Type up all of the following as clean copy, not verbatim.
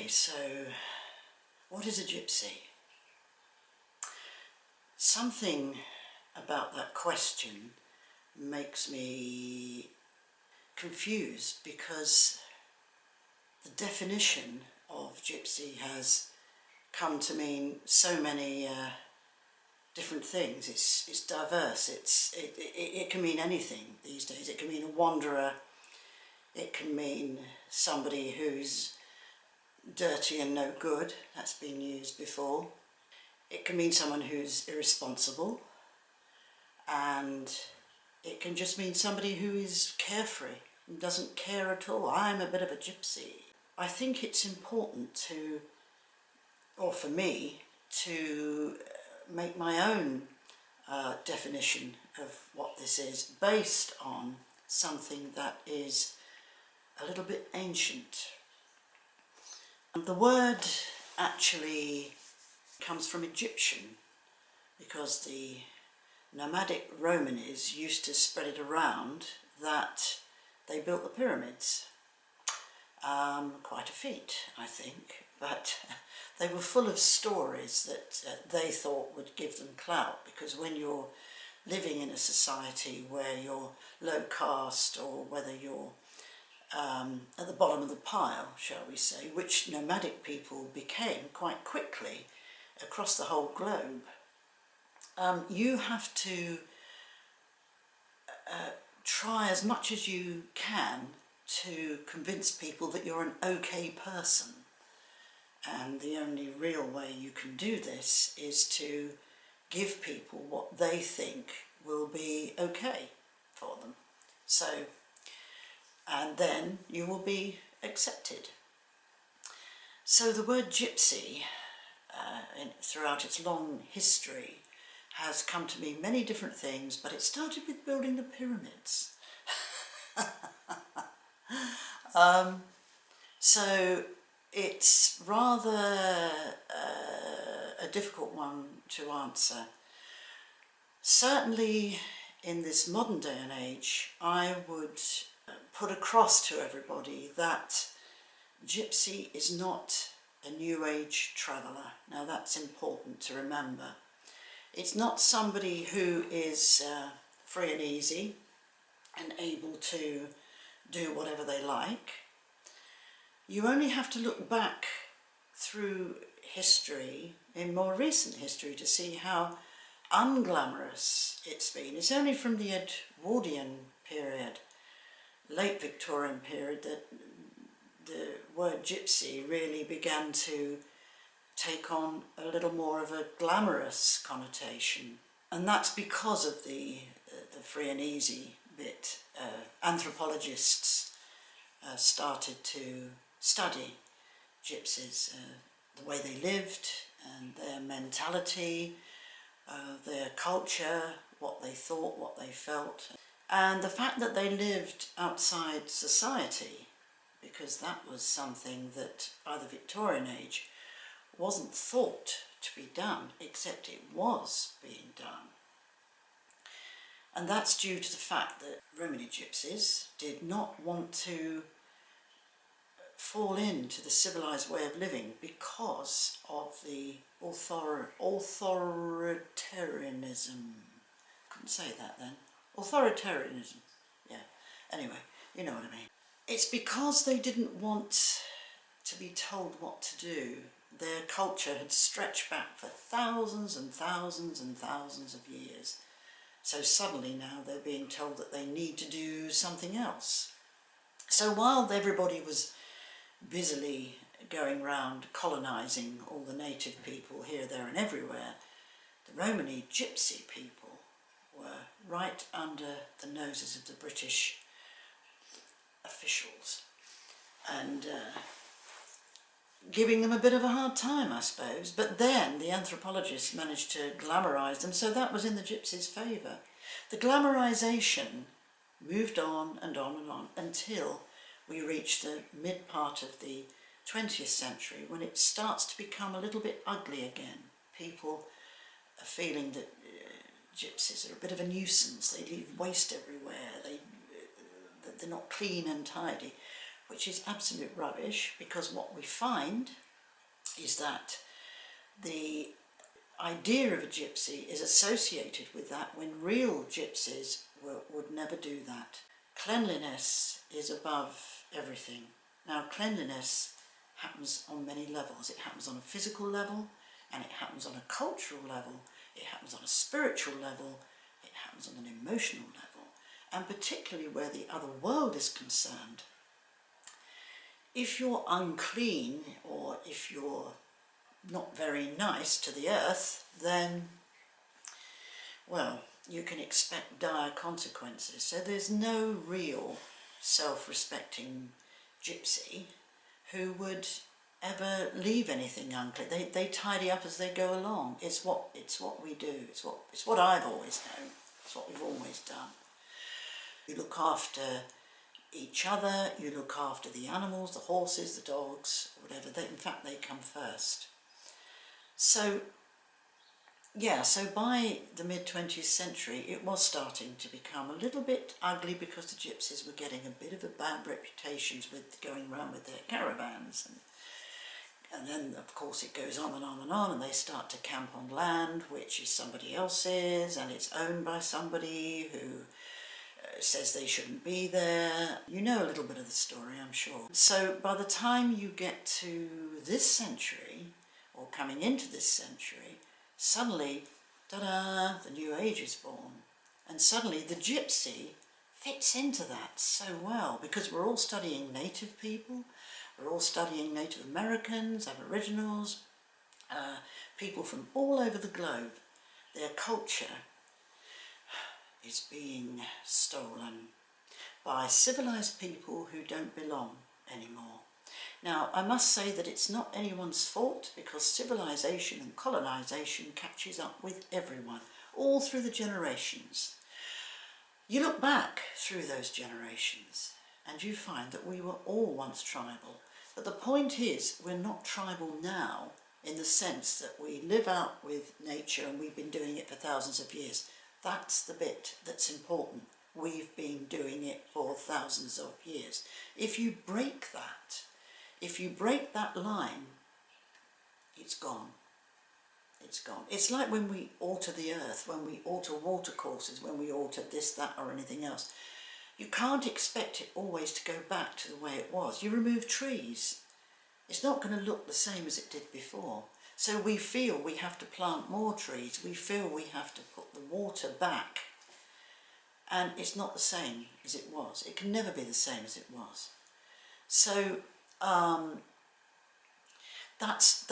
Okay, so what is a gypsy? Something about that question makes me confused because the definition of gypsy has come to mean so many different things. It's diverse. It can mean anything these days. It can mean a wanderer. It can mean somebody who's dirty and no good. That's been used before. It can mean someone who's irresponsible, and it can just mean somebody who is carefree and doesn't care at all. I'm a bit of a gypsy. I think it's important to, or for me, to make my own definition of what this is, based on something that is a little bit ancient. The word actually comes from Egyptian, because the nomadic Romans used to spread it around that they built the pyramids. Quite a feat, I think, but they were full of stories that they thought would give them clout, because when you're living in a society where you're low caste, or whether you're at the bottom of the pile, shall we say, which nomadic people became quite quickly across the whole globe, you have to try as much as you can to convince people that you're an okay person. And the only real way you can do this is to give people what they think will be okay for them. So, and then you will be accepted. So the word gypsy, throughout its long history, has come to mean many different things, but it started with building the pyramids. So it's rather a difficult one to answer. Certainly in this modern day and age, I would put across to everybody that gypsy is not a new age traveller. Now that's important to remember. It's not somebody who is free and easy and able to do whatever they like. You only have to look back through history, in more recent history, to see how unglamorous it's been. It's only from the Edwardian period, late Victorian period, that the word gypsy really began to take on a little more of a glamorous connotation. And that's because of the free and easy bit. Anthropologists started to study gypsies, the way they lived and their mentality, their culture, what they thought, what they felt, and the fact that they lived outside society, because that was something that by the Victorian age wasn't thought to be done, except it was being done. And that's due to the fact that Romany gypsies did not want to fall into the civilized way of living because of the authoritarianism. Couldn't say that then. Authoritarianism. Yeah. Anyway, you know what I mean. It's because they didn't want to be told what to do. Their culture had stretched back for thousands and thousands and thousands of years. So suddenly now they're being told that they need to do something else. So while everybody was busily going around colonising all the native people here, there and everywhere, the Romany gypsy people were right under the noses of the British officials, and giving them a bit of a hard time, I suppose. But then the anthropologists managed to glamorise them, so that was in the gypsies' favour. The glamorisation moved on and on and on until we reach the mid-part of the 20th century, when it starts to become a little bit ugly again. People are feeling that gypsies are a bit of a nuisance. They leave waste everywhere. They're not clean and tidy. which is absolute rubbish, because what we find is that the idea of a gypsy is associated with that when real gypsies would never do that. Cleanliness is above everything. Now, cleanliness happens on many levels. It happens on a physical level, and it happens on a cultural level, it happens on a spiritual level, it happens on an emotional level, and particularly where the other world is concerned. If you're unclean, or if you're not very nice to the earth, then, well, you can expect dire consequences. So there's no real self-respecting gypsy who would ever leave anything unclean. They tidy up as they go along. It's what we do. It's what I've always known. It's what we've always done. You look after each other, you look after the animals, the horses, the dogs, whatever. In fact, they come first. So, yeah, so by the mid-20th century, it was starting to become a little bit ugly, because the gypsies were getting a bit of a bad reputation with going around with their caravans. And then, of course, it goes on and on and on, and they start to camp on land, which is somebody else's, and it's owned by somebody who says they shouldn't be there. You know a little bit of the story, I'm sure. So by the time you get to this century, or coming into this century, suddenly, ta-da, the new age is born. And suddenly the gypsy fits into that so well, because we're all studying native people, we're all studying Native Americans, Aboriginals, people from all over the globe. Their culture is being stolen by civilized people who don't belong anymore. Now, I must say that it's not anyone's fault, because civilization and colonization catches up with everyone, all through the generations. You look back through those generations and you find that we were all once tribal. But the point is, we're not tribal now, in the sense that we live out with nature and we've been doing it for thousands of years. That's the bit that's important. We've been doing it for thousands of years. If you break that line, it's gone. It's gone. It's like when we alter the earth, when we alter water courses, when we alter this, that, or anything else. You can't expect it always to go back to the way it was. You remove trees, it's not going to look the same as it did before. So we feel we have to plant more trees, we feel we have to put the water back, and it's not the same as it was. It can never be the same as it was. So that's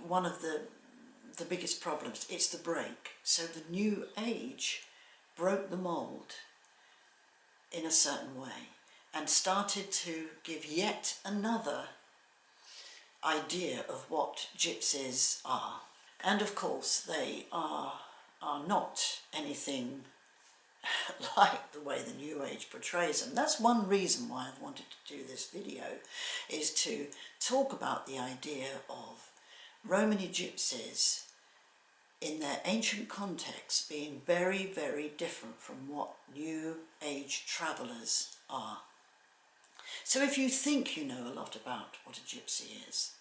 one of the biggest problems. It's the break. So the new age broke the mould in a certain way and started to give yet another idea of what gypsies are. And of course they are not anything like the way the New Age portrays them. That's one reason why I've wanted to do this video, is to talk about the idea of Romany gypsies in their ancient context being very, very different from what New Age travellers are. So if you think you know a lot about what a gypsy is,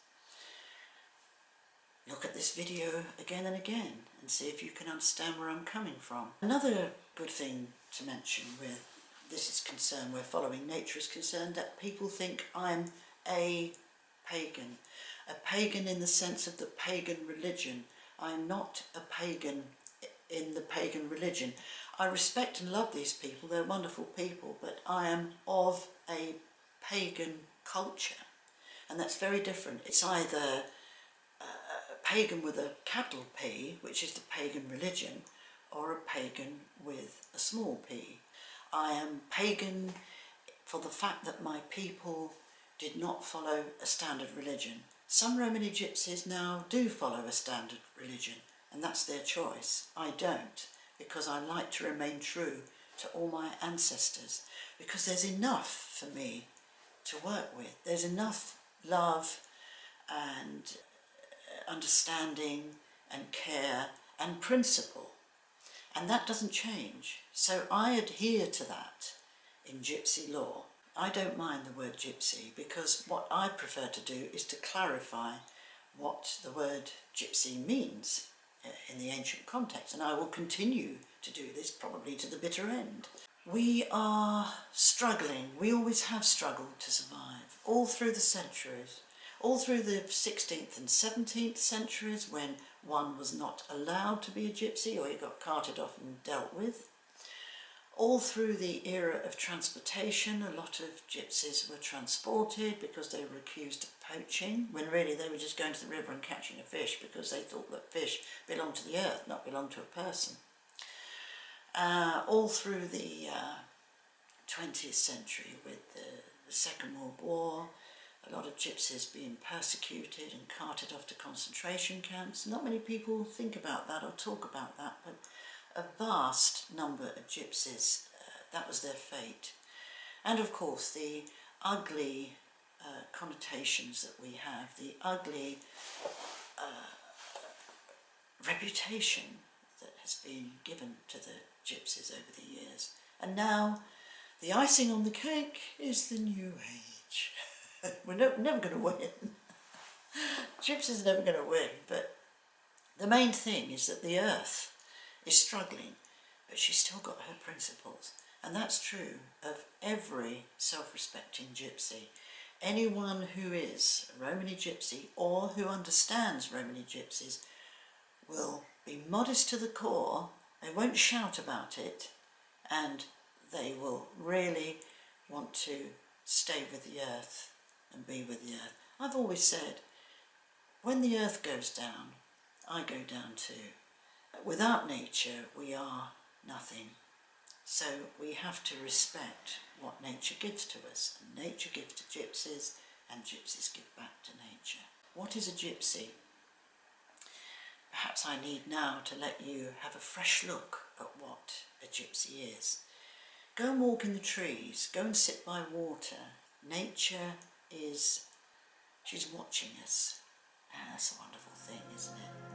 look at this video again and again and see if you can understand where I'm coming from. Another good thing to mention where this is concerned, where following nature is concerned, that people think I'm a pagan. A pagan in the sense of the pagan religion. I'm not a pagan in the pagan religion. I respect and love these people, they're wonderful people, but I am of a pagan culture, and that's very different. It's either a pagan with a capital P, which is the pagan religion, or a pagan with a small p. I am pagan for the fact that my people did not follow a standard religion. Some Romany gypsies now do follow a standard religion, and that's their choice. I don't, because I like to remain true to all my ancestors, because there's enough for me to work with. There's enough love and understanding and care and principle, and that doesn't change. So I adhere to that in gypsy law. I don't mind the word gypsy, because what I prefer to do is to clarify what the word gypsy means in the ancient context, and I will continue to do this probably to the bitter end. We are struggling, we always have struggled to survive, all through the centuries, all through the 16th and 17th centuries, when one was not allowed to be a gypsy or you got carted off and dealt with. All through the era of transportation, a lot of gypsies were transported because they were accused of poaching, when really they were just going to the river and catching a fish because they thought that fish belonged to the earth, not belonged to a person. All through the 20th century, with the Second World War, a lot of gypsies being persecuted and carted off to concentration camps. Not many people think about that or talk about that, but a vast number of gypsies, that was their fate. And of course the ugly connotations that we have, the ugly reputation that has been given to the gypsies over the years. And now the icing on the cake is the new age. We're never going to win. Gypsies are never going to win, but the main thing is that the earth is struggling, but she's still got her principles. And that's true of every self-respecting gypsy. Anyone who is a Romany gypsy or who understands Romany gypsies will be modest to the core, they won't shout about it, and they will really want to stay with the earth and be with the earth. I've always said, when the earth goes down, I go down too. Without nature, we are nothing. So we have to respect what nature gives to us. And nature gives to gypsies, and gypsies give back to nature. What is a gypsy? Perhaps I need now to let you have a fresh look at what a gypsy is. Go and walk in the trees, go and sit by water. Nature she's watching us. And that's a wonderful thing, isn't it?